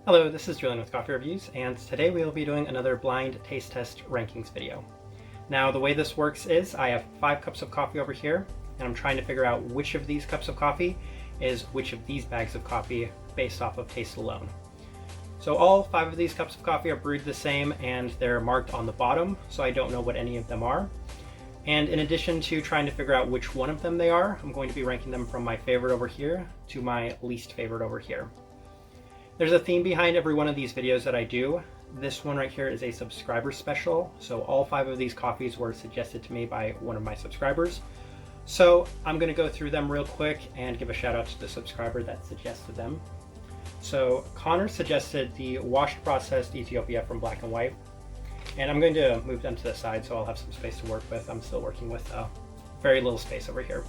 Hello, this is Julian with Coffee Reviews, and today we will be doing another blind taste test rankings video. Now, the way this works is I have 5 cups of coffee over here, and I'm trying to figure out which of these cups of coffee is which of these bags of coffee based off of taste alone. So all 5 of these cups of coffee are brewed the same, and they're marked on the bottom, so I don't know what any of them are. And in addition to trying to figure out which one of them they are, I'm going to be ranking them from my favorite over here to my least favorite over here. There's a theme behind every one of these videos that I do. This one right here is a subscriber special, so all 5 of these coffees were suggested to me by one of my subscribers. So I'm going to go through them real quick and give a shout out to the subscriber that suggested them. So Connor suggested the washed processed Ethiopia from Black and White, and I'm going to move them to the side so I'll have some space to work with. I'm still working with very little space over here.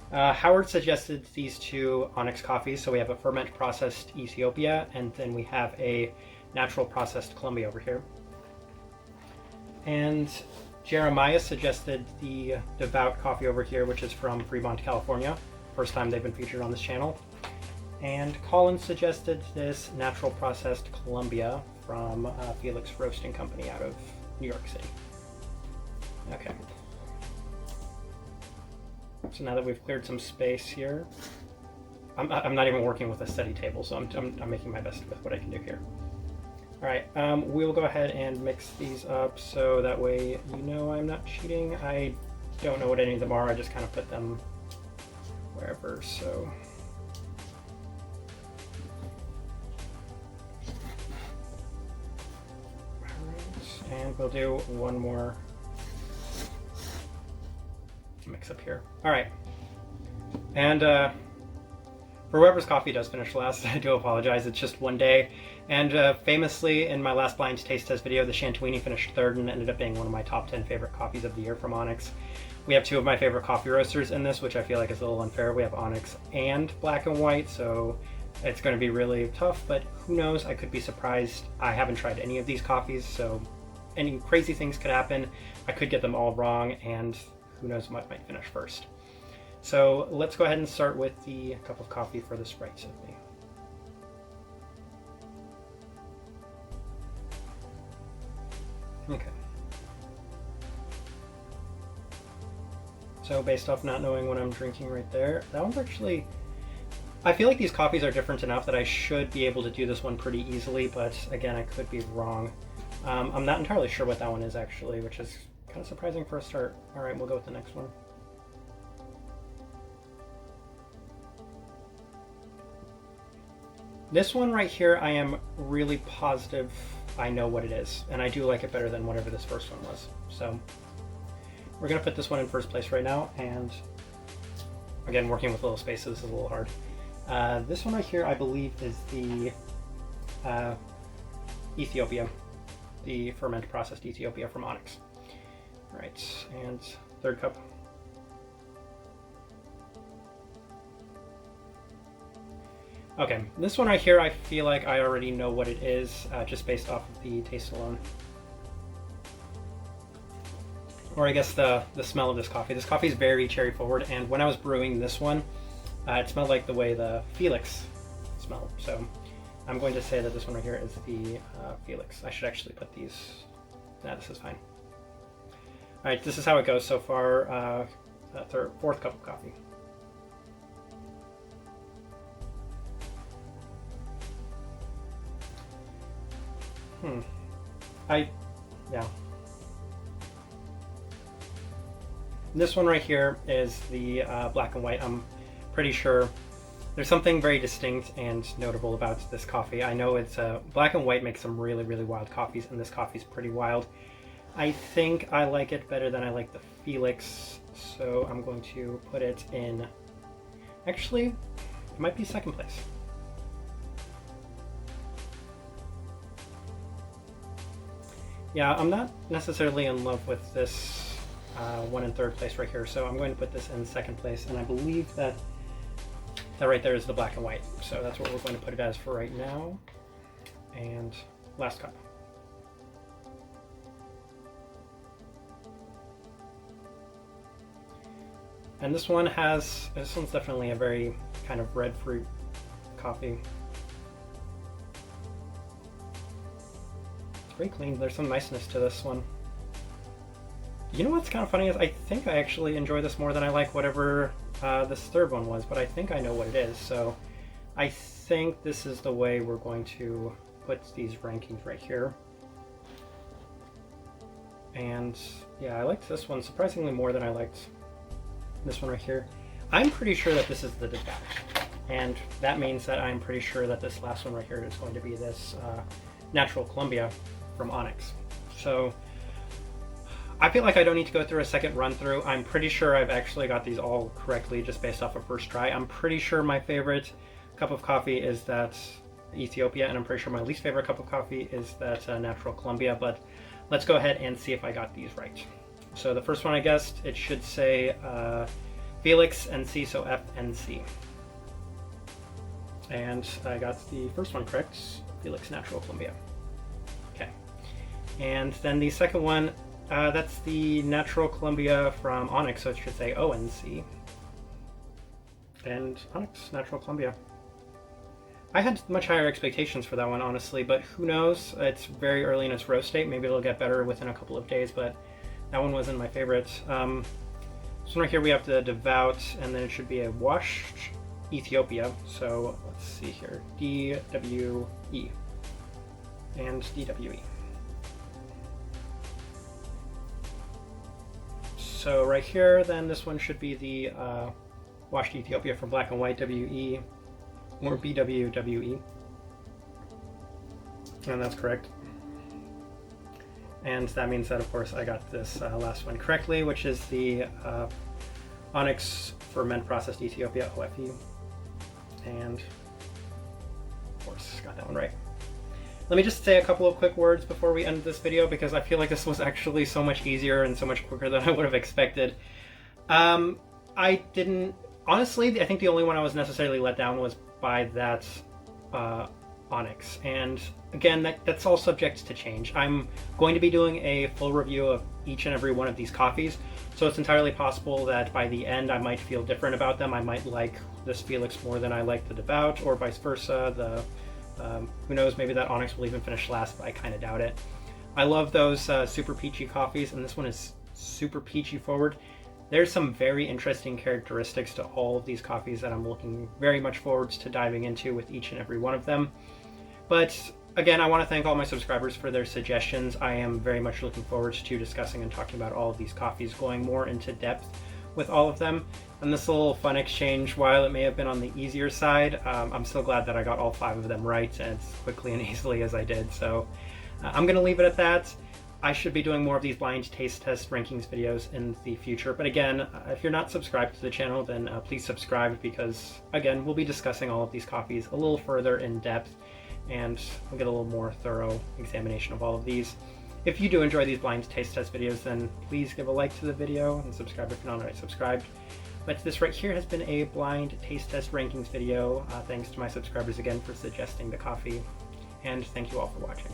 Howard suggested these 2 Onyx coffees, so we have a ferment processed Ethiopia, and then we have a natural processed Colombia over here. And Jeremiah suggested the Devout coffee over here, which is from Fremont, California. First time they've been featured on this channel. And Colin suggested this natural processed Colombia from Felix Roasting Co out of New York City. Okay. So now that we've cleared some space here, I'm not even working with a steady table, so I'm making my best with what I can do here. All right, we'll go ahead and mix these up so that way you know I'm not cheating. I don't know what any of them are. I just kind of put them wherever, so. All right, and we'll do one more mix up here. All right, and for whoever's coffee does finish last, I do apologize. It's just one day, and famously in my last blind taste test video, the Chantuini finished 3rd and ended up being one of my top 10 favorite coffees of the year from Onyx. We have 2 of my favorite coffee roasters in this, which I feel like is a little unfair. We have Onyx and Black and White, so it's going to be really tough, but who knows, I could be surprised. I haven't tried any of these coffees, so any crazy things could happen. I could get them all wrong, and who knows what might finish first. So let's go ahead and start with the cup of coffee for this right of me. Okay. So based off not knowing what I'm drinking right there, that one's actually, I feel like these coffees are different enough that I should be able to do this one pretty easily, but again, I could be wrong. I'm not entirely sure what that one is actually, which is kind of surprising for a start. All right, we'll go with the next one. This one right here, I am really positive I know what it is, and I do like it better than whatever this first one was. So we're gonna put this one in first place right now, and again, working with little spaces is a little hard. This one right here, I believe, is the Ethiopia, the ferment processed Ethiopia from Onyx. All right, and 3rd cup. Okay, this one right here, I feel like I already know what it is, just based off of the taste alone. Or I guess the smell of this coffee. This coffee is very cherry forward, and when I was brewing this one, it smelled like the way the Felix smelled. So I'm going to say that this one right here is the Felix. I should actually put these, nah, this is fine. All right, this is how it goes so far. 4th cup of coffee. Yeah. This one right here is the Black and White. I'm pretty sure there's something very distinct and notable about this coffee. I know it's Black and White makes some really, really wild coffees, and this coffee's pretty wild. I think I like it better than I like the Felix, so I'm going to put it in, actually, it might be 2nd place. Yeah, I'm not necessarily in love with this one in 3rd place right here, so I'm going to put this in 2nd place, and I believe that right there is the Black and White, so that's what we're going to put it as for right now. And last cup. And this one's definitely a very kind of red fruit coffee. pretty clean. There's some niceness to this one. You know what's kind of funny is I think I actually enjoy this more than I like whatever this third one was, but I think I know what it is. So I think this is the way we're going to put these rankings right here. And yeah, I liked this one surprisingly more than I liked this one right here. I'm pretty sure that this is the Devout, and that means that I'm pretty sure that this last one right here is going to be this Natural Colombia from Onyx. So I feel like I don't need to go through a second run through. I'm pretty sure I've actually got these all correctly just based off of first try. I'm pretty sure my favorite cup of coffee is that Ethiopia, and I'm pretty sure my least favorite cup of coffee is that Natural Colombia, but let's go ahead and see if I got these right. So the first one I guessed, it should say Felix NC, so FNC. And I got the first one correct, Felix Natural Colombia. Okay. And then the second one, that's the Natural Colombia from Onyx, so it should say ONC. And Onyx Natural Colombia. I had much higher expectations for that one, honestly, but who knows? It's very early in its roast state. Maybe it'll get better within a couple of days, but that one wasn't my favorite. So right here we have the Devout, and then it should be a washed Ethiopia. So let's see here, DWE and DWE. So right here, then this one should be the washed Ethiopia from Black and White WE or BWWE, and that's correct. And that means that, of course, I got this last one correctly, which is the Onyx Ferment Processed Ethiopia, OFE. And, of course, got that one right. Let me just say a couple of quick words before we end this video, because I feel like this was actually so much easier and so much quicker than I would have expected. I didn't... Honestly, I think the only one I was necessarily let down was by that Onyx, and again, that's all subject to change. I'm going to be doing a full review of each and every one of these coffees, so it's entirely possible that by the end I might feel different about them. I might like this Felix more than I like the Devout, or vice versa. Who knows, maybe that Onyx will even finish last, but I kind of doubt it. I love those super peachy coffees, and this one is super peachy forward. There's some very interesting characteristics to all of these coffees that I'm looking very much forward to diving into with each and every one of them. But again, I want to thank all my subscribers for their suggestions. I am very much looking forward to discussing and talking about all of these coffees, going more into depth with all of them. And this little fun exchange, while it may have been on the easier side, I'm still glad that I got all 5 of them right as quickly and easily as I did. So I'm going to leave it at that. I should be doing more of these blind taste test rankings videos in the future. But again, if you're not subscribed to the channel, then please subscribe, because again, we'll be discussing all of these coffees a little further in depth, and we'll get a little more thorough examination of all of these. If you do enjoy these blind taste test videos, then please give a like to the video and subscribe if you're not already subscribed. But this right here has been a blind taste test rankings video. Thanks to my subscribers again for suggesting the coffee, and thank you all for watching.